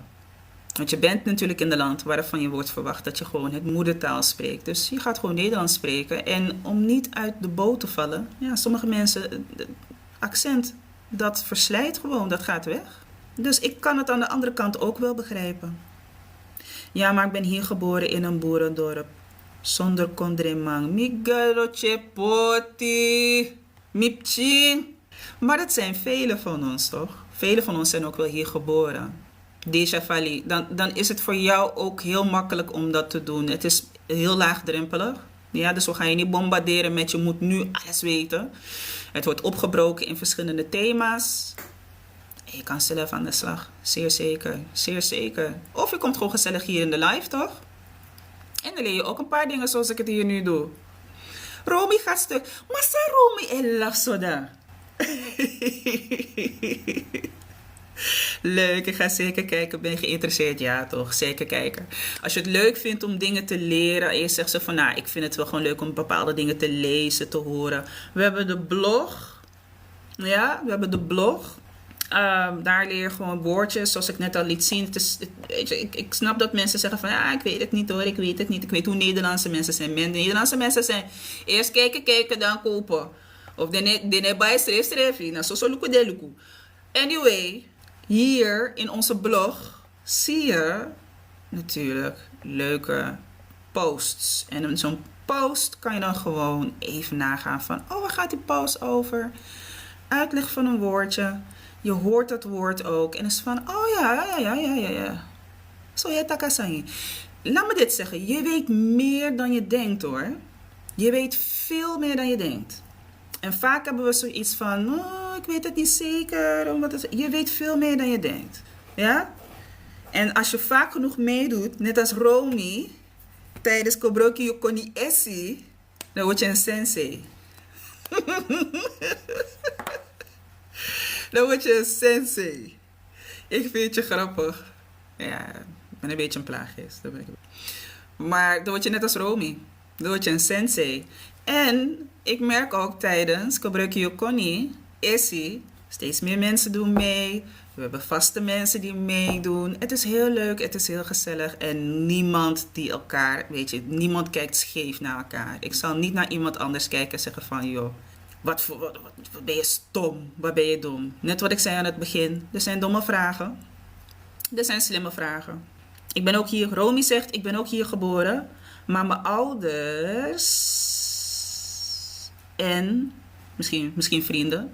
Want je bent natuurlijk in een land waarvan je wordt verwacht dat je gewoon het moedertaal spreekt. Dus je gaat gewoon Nederlands spreken. En om niet uit de boot te vallen, ja, sommige mensen, het accent, dat verslijt gewoon, dat gaat weg. Dus ik kan het aan de andere kant ook wel begrijpen. Ja, maar ik ben hier geboren in een boerendorp. Zonder kondremang. Migaroche poti. Mipchin. Maar dat zijn velen van ons, toch? Velen van ons zijn ook wel hier geboren. Deja Valley. Dan is het voor jou ook heel makkelijk om dat te doen. Het is heel laagdrempelig. Ja, dus we gaan je niet bombarderen met je moet nu alles weten. Het wordt opgebroken in verschillende thema's. En je kan zelf aan de slag. Zeer zeker. Zeer zeker. Of je komt gewoon gezellig hier in de live, toch? En dan leer je ook een paar dingen zoals ik het hier nu doe. Romy gaat stuk. Maar sa Romy en laf zoda. Leuk, ik ga zeker kijken. Ben je geïnteresseerd? Ja, toch? Zeker kijken. Als je het leuk vindt om dingen te leren en je zegt zo van, nou, ik vind het wel gewoon leuk om bepaalde dingen te lezen, te horen. We hebben de blog. Ja, we hebben de blog. Daar leer je gewoon woordjes, zoals ik net al liet zien. Ik snap dat mensen zeggen van, ja, ik weet het niet hoor, ik weet het niet. Ik weet hoe Nederlandse mensen zijn. Nederlandse mensen zijn eerst kijken, dan kopen. Of de bij schreef. Nou, zo luku de luku. Anyway, hier in onze blog zie je natuurlijk leuke posts. En in zo'n post kan je dan gewoon even nagaan van, oh, waar gaat die post over? Uitleg van een woordje. Je hoort dat woord ook. En is van, oh ja. Zo je takasangi. Laat me dit zeggen. Je weet meer dan je denkt hoor. Je weet veel meer dan je denkt. En vaak hebben we zoiets van, oh, ik weet het niet zeker. Je weet veel meer dan je denkt. Ja? En als je vaak genoeg meedoet, net als Romy, tijdens Kobroki Yokoni Essi, dan word je een sensei. Dan word je een sensei. Ik vind je grappig. Ja, ik ben een beetje een plaaggeest. Maar dan word je net als Romy. Dan word je een sensei. En ik merk ook tijdens Kobroki Yokoni Essi, steeds meer mensen doen mee. We hebben vaste mensen die meedoen. Het is heel leuk, het is heel gezellig. En niemand die elkaar, weet je, niemand kijkt scheef naar elkaar. Ik zal niet naar iemand anders kijken en zeggen van, joh, wat ben je stom? Wat ben je dom? Net wat ik zei aan het begin. Er zijn domme vragen. Er zijn slimme vragen. Ik ben ook hier, Romy zegt, ik ben ook hier geboren. Maar mijn ouders en misschien vrienden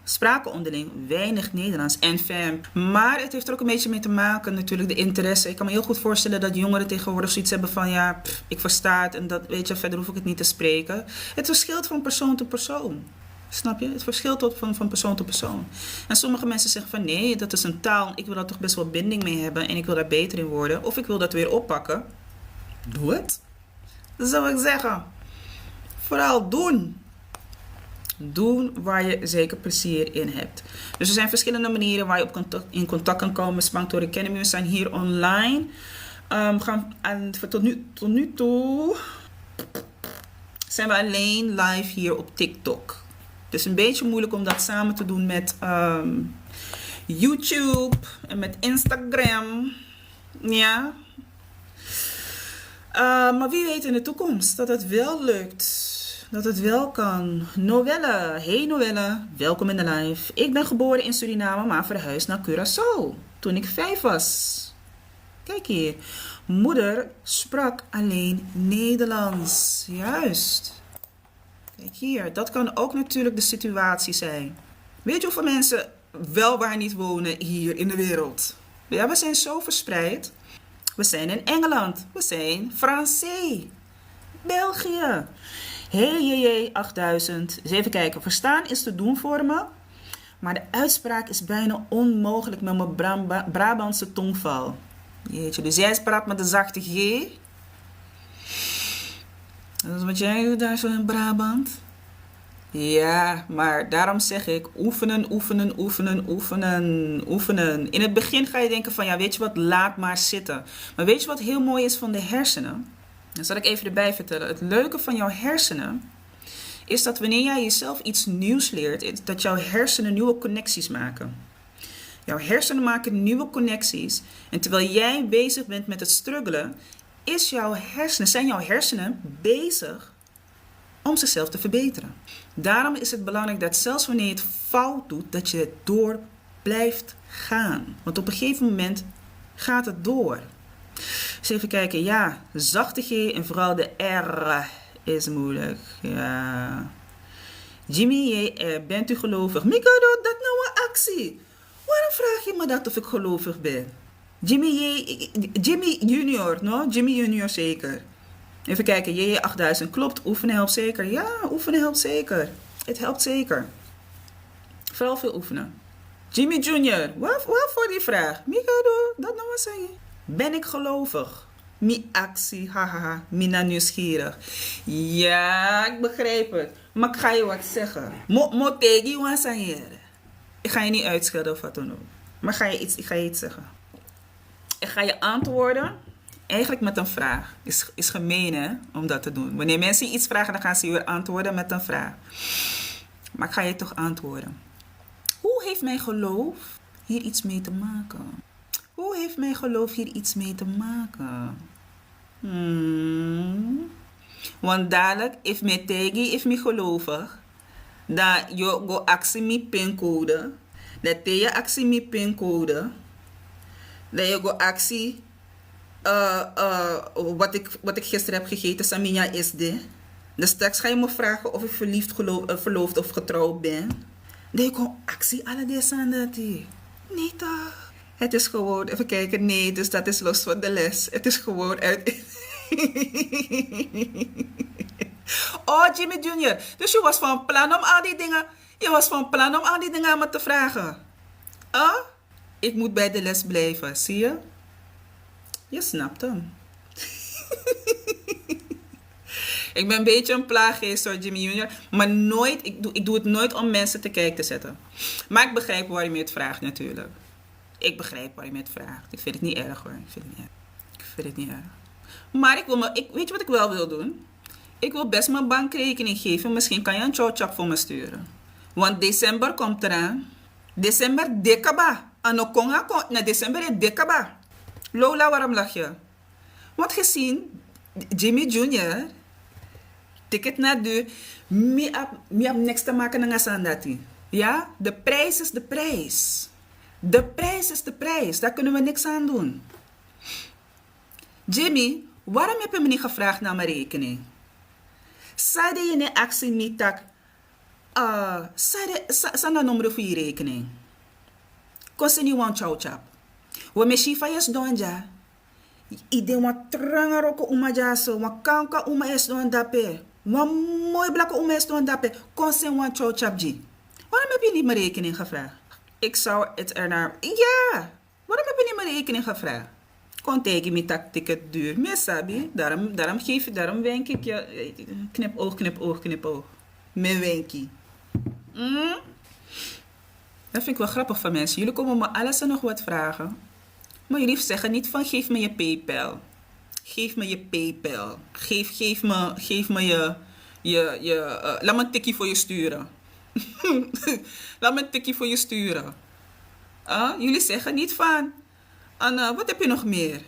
spraken onderling weinig Nederlands en fam. Maar het heeft er ook een beetje mee te maken natuurlijk, de interesse. Ik kan me heel goed voorstellen dat jongeren tegenwoordig zoiets hebben van, ja, ik versta het en dat, weet je, verder hoef ik het niet te spreken. Het verschilt van persoon tot persoon. Snap je? Het verschilt van persoon tot persoon. En sommige mensen zeggen van, nee, dat is een taal. Ik wil daar toch best wel binding mee hebben en ik wil daar beter in worden. Of ik wil dat weer oppakken. Doe het. Dat zou ik zeggen. Vooral doen. Doen waar je zeker plezier in hebt. Dus er zijn verschillende manieren waar je in contact kan komen met Spangtor Academy. We zijn hier online. Tot nu toe zijn we alleen live hier op TikTok. Het is een beetje moeilijk om dat samen te doen met YouTube en met Instagram. Ja. Maar wie weet in de toekomst dat het wel lukt. Dat het wel kan. Noelle. Hey Noelle. Welkom in de live. Ik ben geboren in Suriname, maar verhuisd naar Curaçao toen ik 5 was. Kijk hier. Moeder sprak alleen Nederlands. Juist. Kijk hier. Dat kan ook natuurlijk de situatie zijn. Weet je hoeveel mensen wel waar niet wonen hier in de wereld? Ja, we zijn zo verspreid. We zijn in Engeland. We zijn Français. België. Hey, 8000. Eens even kijken. Verstaan is te doen voor me. Maar de uitspraak is bijna onmogelijk met mijn Brabantse tongval. Jeetje, dus jij praat met de zachte G. Dat is wat jij doet daar zo in Brabant. Ja, maar daarom zeg ik oefenen, oefenen, oefenen, oefenen, oefenen. In het begin ga je denken van ja, weet je wat, laat maar zitten. Maar weet je wat heel mooi is van de hersenen? Dat zal ik even erbij vertellen. Het leuke van jouw hersenen is dat wanneer jij jezelf iets nieuws leert, dat jouw hersenen nieuwe connecties maken. Jouw hersenen maken nieuwe connecties. En terwijl jij bezig bent met het struggelen, zijn jouw hersenen bezig om zichzelf te verbeteren. Daarom is het belangrijk dat zelfs wanneer je het fout doet, dat je door blijft gaan. Want op een gegeven moment gaat het door. Dus even kijken. Ja, zachte G en vooral de R is moeilijk. Ja. Jimmy, bent u gelovig? Mikado, dat nou een actie. Waarom vraag je me dat of ik gelovig ben? Jimmy Junior, no? Jimmy Junior zeker. Even kijken, JJ 8000. Klopt, oefenen helpt zeker. Ja, oefenen helpt zeker. Het helpt zeker. Vooral veel oefenen. Jimmy Junior, wat voor die vraag? Mikado, dat nou wat zeg je? Ben ik gelovig? Mi actie, hahaha, mina nieuwsgierig. Ja, ik begrijp het. Maar ik ga je wat zeggen. Motegi wansanyere. Ik ga je niet uitschelden of wat dan ook. Maar ik ga je iets zeggen. Ik ga je antwoorden. Eigenlijk met een vraag. Is gemeen hè, om dat te doen. Wanneer mensen iets vragen, dan gaan ze je weer antwoorden met een vraag. Maar ik ga je toch antwoorden. Hoe heeft mijn geloof hier iets mee te maken? Hoe heeft mijn geloof hier iets mee te maken? Want dadelijk, if me tegi, if me gelovig, dan je go actie me pincode. Dat je actie me pincode. Dat je go actie wat ik gisteren heb gegeten, Samina is dit. Dus straks ga je me vragen of ik verloofd of getrouwd ben. Dan je go actie alle deze aan dat. Nee toch? Het is gewoon, even kijken, nee, dus dat is los van de les. Het is gewoon uit... Oh, Jimmy Junior. Dus je was van plan om al die dingen... Je was van plan om al die dingen aan me te vragen. Ik moet bij de les blijven, zie je? Je snapt hem. Ik ben een beetje een plaaggeest hoor, Jimmy Junior. Maar nooit, ik doe het nooit om mensen te kijken te zetten. Maar ik begrijp waarom je het vraagt natuurlijk. Ik begrijp waarom je het vraagt. Ik vind het niet erg hoor. Ik vind het niet erg. Maar weet je wat ik wel wil doen? Ik wil best mijn bankrekening geven. Misschien kan je een chop voor me sturen. Want december komt eraan. December dekaba. Anokonga komt na december in dekaba. Lola, waarom lach je? Want gezien Jimmy Junior, ticket naar de, mi heb niks te maken met Sandati. Ja, de prijs is de prijs. De prijs is de prijs. Daar kunnen we niks aan doen. Jimmy, waarom heb je me niet gevraagd naar mijn rekening? Zei je in actie niet dat... Zei dat nummer voor je rekening? Kost je niet one chow chap? We me shifa yes donja. Ide wat tranga roko umaja so. Wat kanka uma es don dape. Wat mooi blakke uma es don dape. Kost je one chow chap ji? Waarom heb je niet mijn rekening gevraagd? Ik zou het ernaar... Ja! Waarom heb je niet mijn rekening gevraagd? Kon tegen me tak ticket duur. Me sabi. Daarom wenk ik je. Knip oog, knip oog, knip oog. Me wenkie. Mm? Dat vind ik wel grappig van mensen. Jullie komen me alles en nog wat vragen. Maar jullie zeggen niet van geef me je PayPal. Geef me je PayPal. Geef me laat me een tikkie voor je sturen. Laat me een tikkie voor je sturen. Jullie zeggen niet van... Anna, wat heb je nog meer?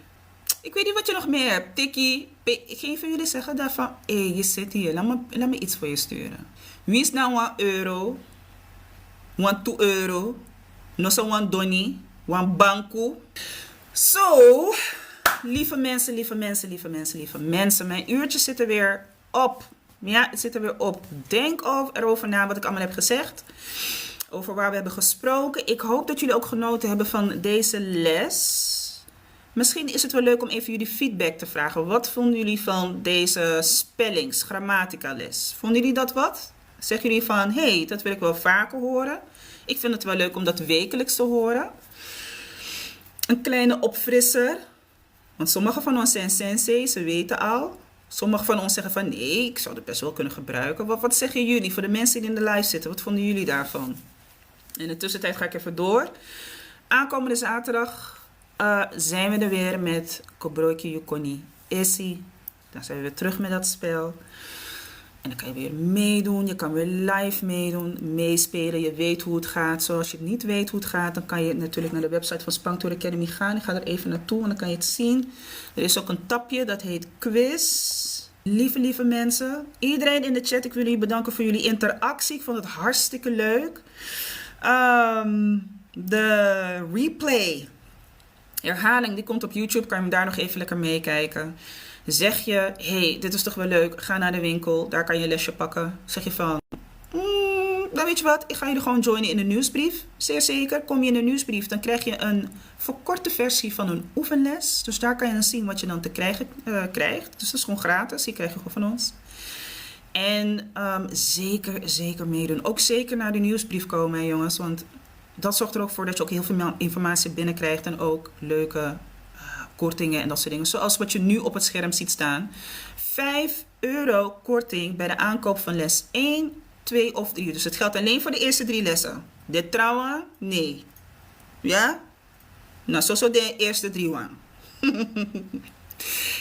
Ik weet niet wat je nog meer hebt. Tikkie. Geen van jullie zeggen daarvan... Hé, je zit hier. Laat me iets voor je sturen. Wie is nou €1? 2 euro. No so one doni. One banku. Zo. Lieve mensen. Mijn uurtje zit er weer op. Ja, het zit er weer op. Denk erover na wat ik allemaal heb gezegd. Over waar we hebben gesproken. Ik hoop dat jullie ook genoten hebben van deze les. Misschien is het wel leuk om even jullie feedback te vragen. Wat vonden jullie van deze grammatica les? Vonden jullie dat wat? Zeggen jullie van, hey, dat wil ik wel vaker horen. Ik vind het wel leuk om dat wekelijks te horen. Een kleine opfrisser. Want sommigen van ons zijn sensei, ze weten al. Sommigen van ons zeggen van, nee, ik zou het best wel kunnen gebruiken. Wat zeggen jullie voor de mensen die in de live zitten? Wat vonden jullie daarvan? In de tussentijd ga ik even door. Aankomende zaterdag zijn we er weer met Kobroki Yukoni Essie. Dan zijn we weer terug met dat spel. En dan kan je weer meedoen. Je kan weer live meedoen, meespelen. Je weet hoe het gaat. Zoals je het niet weet hoe het gaat, dan kan je natuurlijk naar de website van Spanktour Academy gaan. Ik ga er even naartoe en dan kan je het zien. Er is ook een tapje, dat heet quiz. Lieve mensen. Iedereen in de chat, ik wil jullie bedanken voor jullie interactie. Ik vond het hartstikke leuk. De replay, herhaling, die komt op YouTube. Kan je hem daar nog even lekker meekijken. Zeg je, hey, dit is toch wel leuk. Ga naar de winkel, daar kan je een lesje pakken. Zeg je van, dan weet je wat, ik ga jullie gewoon joinen in de nieuwsbrief. Zeer zeker, kom je in de nieuwsbrief, dan krijg je een verkorte versie van een oefenles. Dus daar kan je dan zien wat je dan te krijgen krijgt. Dus dat is gewoon gratis, die krijg je gewoon van ons. En zeker meedoen. Ook zeker naar de nieuwsbrief komen, hè, jongens. Want dat zorgt er ook voor dat je ook heel veel informatie binnenkrijgt. En ook leuke kortingen en dat soort dingen. Zoals wat je nu op het scherm ziet staan. €5 korting bij de aankoop van les 1, 2 of 3. Dus het geldt alleen voor de eerste 3 lessen. Dit trouwen? Nee. Ja? Nou, zo de eerste 3 waan.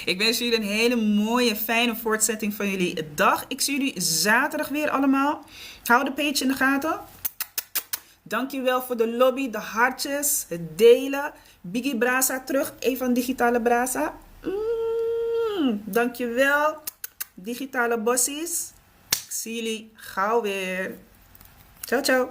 Ik wens jullie een hele mooie, fijne voortzetting van jullie dag. Ik zie jullie zaterdag weer allemaal. Hou de page in de gaten. Dankjewel voor de lobby, de hartjes, het delen. Biggie Brasa terug, even digitale Brasa. Dankjewel, digitale bossies. Ik zie jullie gauw weer. Ciao, ciao.